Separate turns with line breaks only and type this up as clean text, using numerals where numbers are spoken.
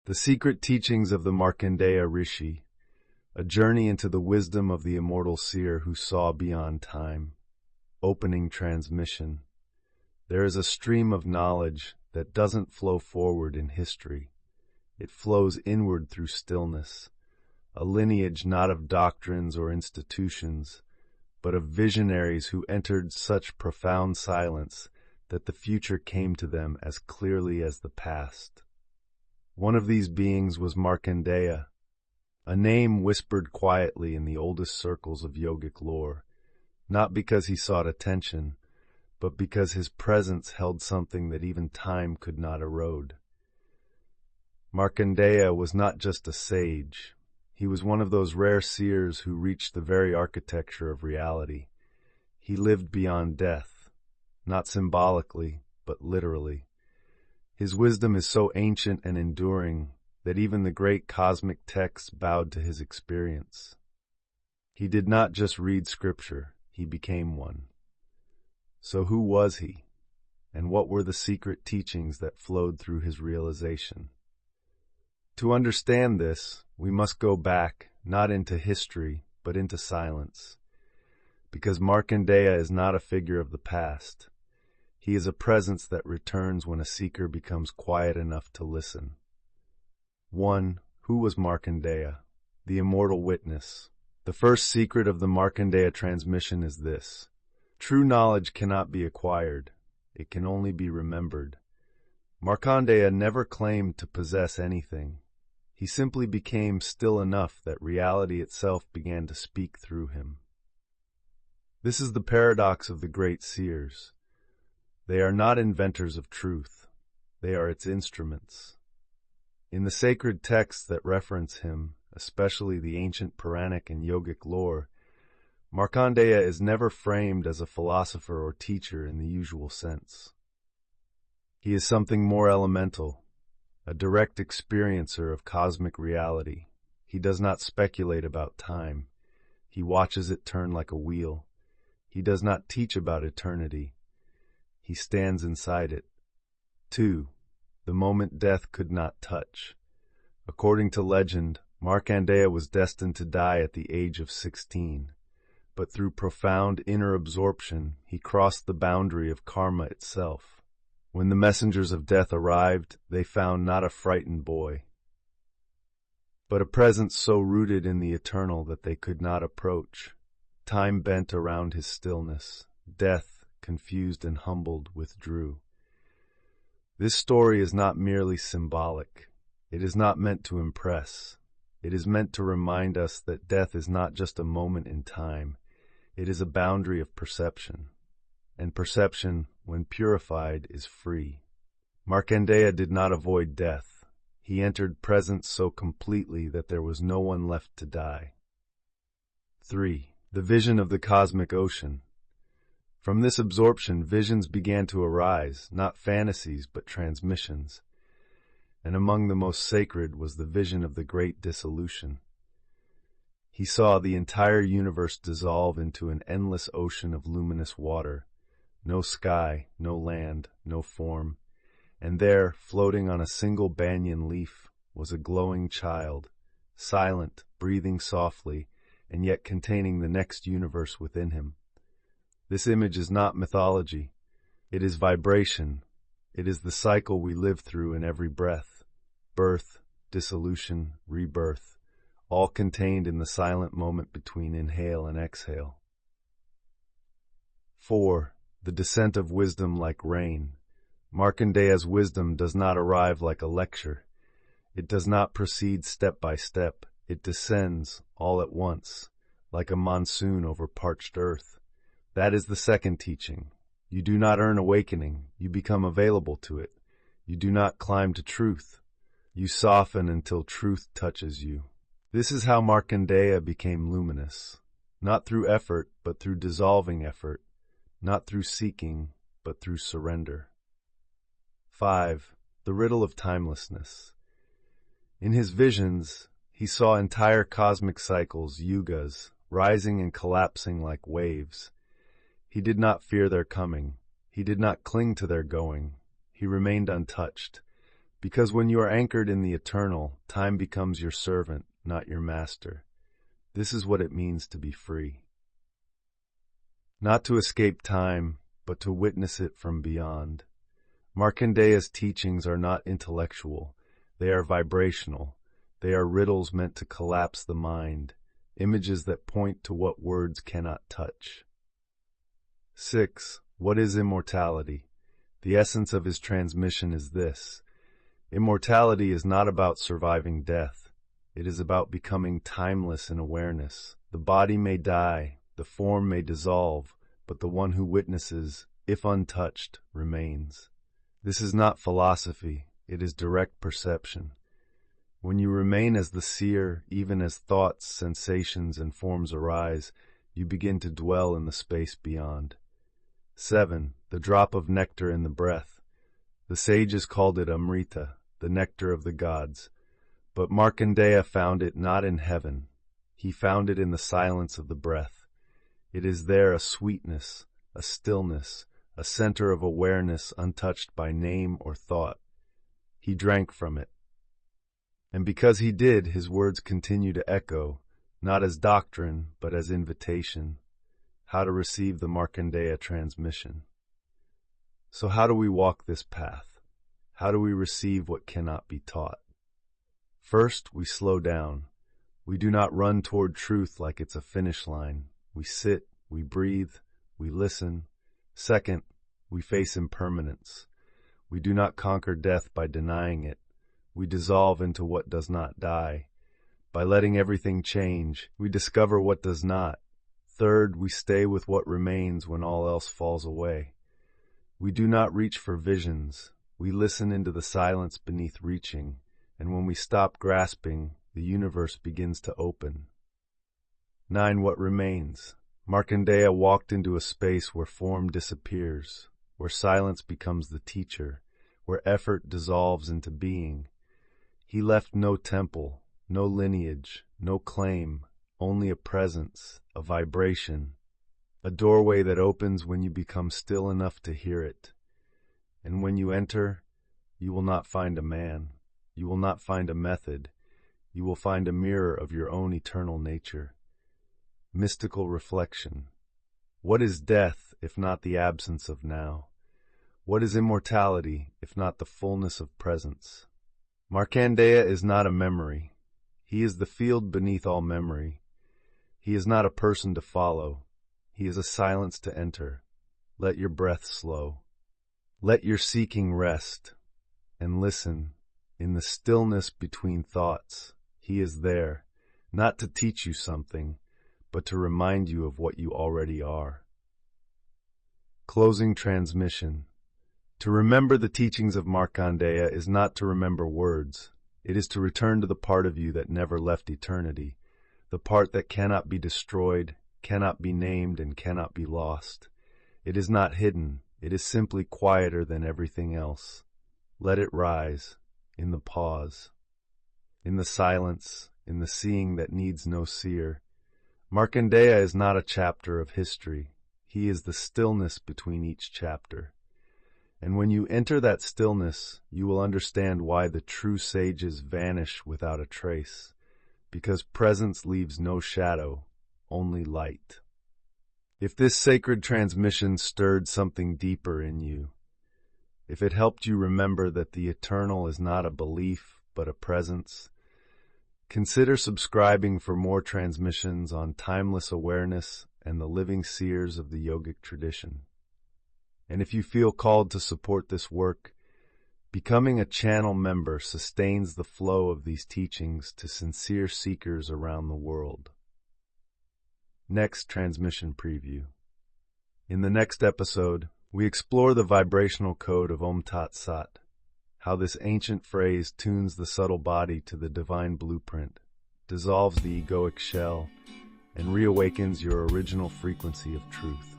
The Secret Teachings of the Markandeya Rishi, a journey into the wisdom of the immortal seer who saw beyond time. Opening transmission. There is a stream of knowledge that doesn't flow forward in history. It flows inward through stillness, a lineage not of doctrines or institutions, but of visionaries who entered such profound silence that the future came to them as clearly as the past. One of these beings was Markandeya, a name whispered quietly in the oldest circles of yogic lore, not because he sought attention, but because his presence held something that even time could not erode. Markandeya was not just a sage. He was one of those rare seers who reached the very architecture of reality. He lived beyond death, not symbolically, but literally. His wisdom is so ancient and enduring that even the great cosmic texts bowed to his experience. He did not just read scripture, he became one. So who was he, and what were the secret teachings that flowed through his realization? To understand this, we must go back, not into history, but into silence. Because Markandeya is not a figure of the past. He is a presence that returns when a seeker becomes quiet enough to listen. 1. Who was Markandeya? The Immortal Witness. The first secret of the Markandeya transmission is this. True knowledge cannot be acquired. It can only be remembered. Markandeya never claimed to possess anything. He simply became still enough that reality itself began to speak through him. This is the paradox of the great seers. They are not inventors of truth. They are its instruments. In the sacred texts that reference him, especially the ancient Puranic and yogic lore, Markandeya is never framed as a philosopher or teacher in the usual sense. He is something more elemental, a direct experiencer of cosmic reality. He does not speculate about time. He watches it turn like a wheel. He does not teach about eternity. He stands inside it. 2. The moment death could not touch. According to legend, Markandeya was destined to die at the age of 16. But through profound inner absorption, he crossed the boundary of karma itself. When the messengers of death arrived, they found not a frightened boy, but a presence so rooted in the eternal that they could not approach. Time bent around his stillness. Death, confused and humbled, withdrew. This story is not merely symbolic. It is not meant to impress. It is meant to remind us that death is not just a moment in time. It is a boundary of perception. And perception, when purified, is free. Markandeya did not avoid death. He entered presence so completely that there was no one left to die. 3. The vision of the cosmic ocean. From this absorption, visions began to arise, not fantasies, but transmissions. And among the most sacred was the vision of the great Dissolution. He saw the entire universe dissolve into an endless ocean of luminous water. No sky, no land, no form. And there, floating on a single banyan leaf, was a glowing child, silent, breathing softly, and yet containing the next universe within him. This image is not mythology. It is vibration. It is the cycle we live through in every breath. Birth, dissolution, rebirth, all contained in the silent moment between inhale and exhale. 4. The descent of wisdom like rain. Markandeya's wisdom does not arrive like a lecture. It does not proceed step by step. It descends all at once, like a monsoon over parched earth. That is the second teaching. You do not earn awakening. You become available to it. You do not climb to truth. You soften until truth touches you. This is how Markandeya became luminous. Not through effort, but through dissolving effort. Not through seeking, but through surrender. 5. The Riddle of Timelessness. In his visions, he saw entire cosmic cycles, yugas, rising and collapsing like waves. He did not fear their coming. He did not cling to their going. He remained untouched. Because when you are anchored in the eternal, time becomes your servant, not your master. This is what it means to be free. Not to escape time, but to witness it from beyond. Markandeya's teachings are not intellectual. They are vibrational. They are riddles meant to collapse the mind, images that point to what words cannot touch. 6. What is immortality? The essence of his transmission is this. Immortality is not about surviving death. It is about becoming timeless in awareness. The body may die, the form may dissolve, but the one who witnesses, if untouched, remains. This is not philosophy, it is direct perception. When you remain as the seer, even as thoughts, sensations, and forms arise, you begin to dwell in the space beyond. 7. The drop of nectar in the breath. The sages called it Amrita, the nectar of the gods. But Markandeya found it not in heaven. He found it in the silence of the breath. It is there a sweetness, a stillness, a center of awareness untouched by name or thought. He drank from it. And because he did, his words continue to echo, not as doctrine, but as invitation. How to receive the Markandeya transmission. So how do we walk this path? How do we receive what cannot be taught? First, we slow down. We do not run toward truth like it's a finish line. We sit, we breathe, we listen. Second, we face impermanence. We do not conquer death by denying it. We dissolve into what does not die. By letting everything change, we discover what does not. Third, we stay with what remains when all else falls away. We do not reach for visions. We listen into the silence beneath reaching, and when we stop grasping, the universe begins to open. 9. What remains? Markandeya walked into a space where form disappears, where silence becomes the teacher, where effort dissolves into being. He left no temple, no lineage, no claim, only a presence, a vibration, a doorway that opens when you become still enough to hear it. And when you enter, you will not find a man, you will not find a method, you will find a mirror of your own eternal nature. Mystical reflection. What is death if not the absence of now? What is immortality if not the fullness of presence? Markandeya is not a memory. He is the field beneath all memory. He is not a person to follow. He is a silence to enter. Let your breath slow. Let your seeking rest. And listen. In the stillness between thoughts, he is there, not to teach you something, but to remind you of what you already are. Closing transmission. To remember the teachings of Markandeya is not to remember words. It is to return to the part of you that never left eternity, the part that cannot be destroyed, cannot be named, and cannot be lost. It is not hidden. It is simply quieter than everything else. Let it rise, in the pause, in the silence, in the seeing that needs no seer. Markandeya is not a chapter of history. He is the stillness between each chapter. And when you enter that stillness, you will understand why the true sages vanish without a trace, because presence leaves no shadow, only light. If this sacred transmission stirred something deeper in you, if it helped you remember that the eternal is not a belief but a presence, consider subscribing for more transmissions on timeless awareness and the living seers of the yogic tradition. And if you feel called to support this work, becoming a channel member sustains the flow of these teachings to sincere seekers around the world. Next transmission preview. In the next episode, we explore the vibrational code of Om Tat Sat, how this ancient phrase tunes the subtle body to the divine blueprint, dissolves the egoic shell, and reawakens your original frequency of truth.